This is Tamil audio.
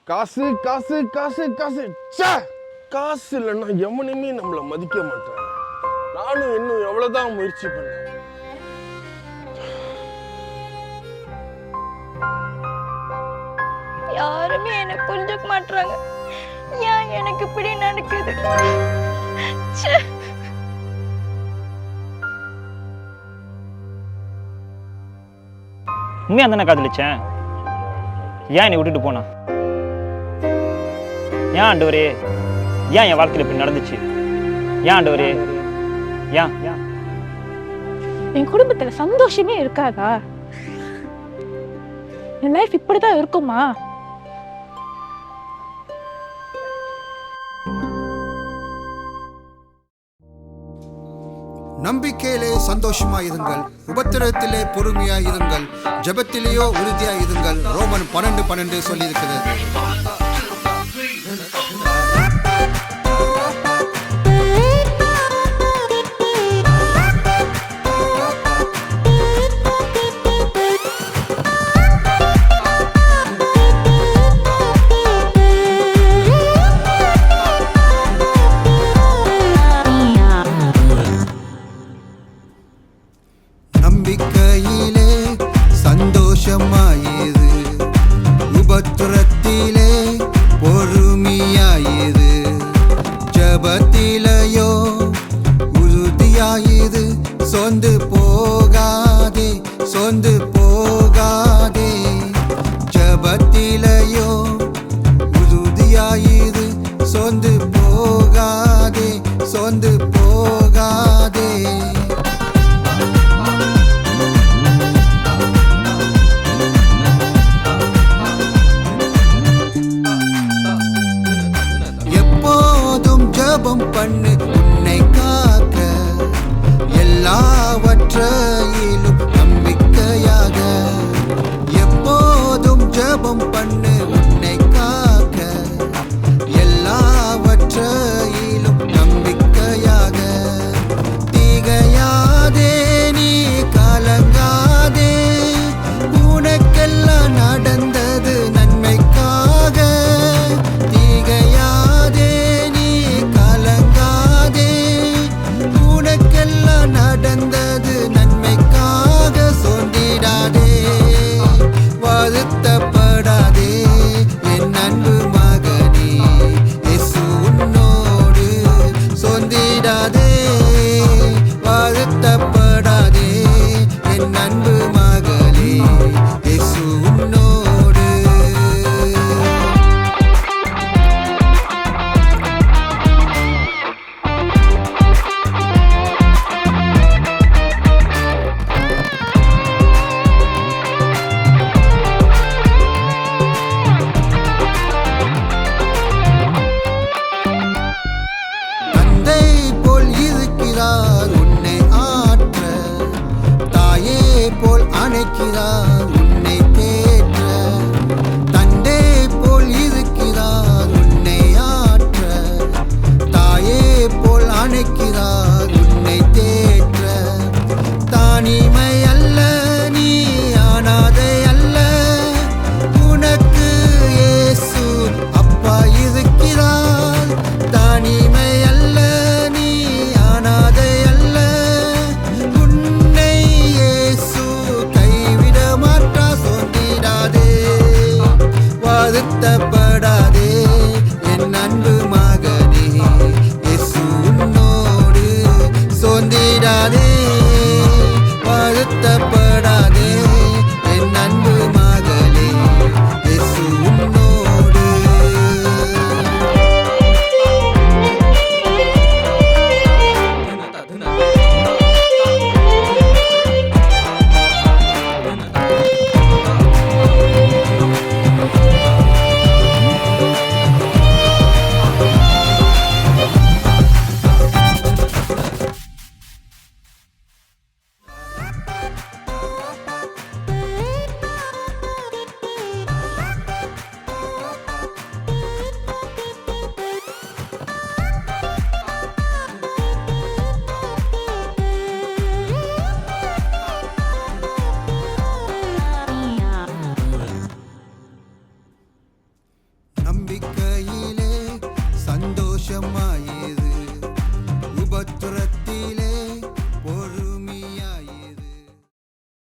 காசு காசு காசு காசு ச்சே! காசு இல்லைன்னா எவனுமே நம்மளை மதிக்க மாட்டான். நானும் இன்னும் எவ்வளவுதான் முயற்சி பண்ணேன். யாருமே என்ன புரிஞ்சுக்க மாட்டாங்க. ஏன் எனக்கு இப்படி நடக்குது? ச்சே! உண்மையா தானே காதலிச்சேன். ஏன் என்னை விட்டுட்டு போனா? ஏன் ஆண்டவரே, ஏன் என் வாழ்க்கையில் இப்படி நடந்துச்சு? ஏன் ஆண்டவரே, ஏன் என் குடும்பத்துல சந்தோஷமே இருக்காதா? என் லைஃப் இப்படிதான் இருக்குமா? நம்பிக்கையிலே சந்தோஷமாயிருங்கள், உபத்திரத்திலே பொறுமையாயிருங்கள், ஜெபத்திலேயோ உறுதியாயிருங்கள். ரோமன் 12:12 சொல்லியிருக்கிறது. நம்பிக்கையிலே சந்தோஷமாயிரு, உபத்திரத்திலே பொறுமையாயிரு, ஜெபத்திலேயோ உறுதியாயிரு. சொந்து போகாதே, சொந்து போகாதே. ஜெபத்திலேயோ உறுதியாயிரு, சொந்து போகாதே, சொந்து போகாதே. நம்பிக்கை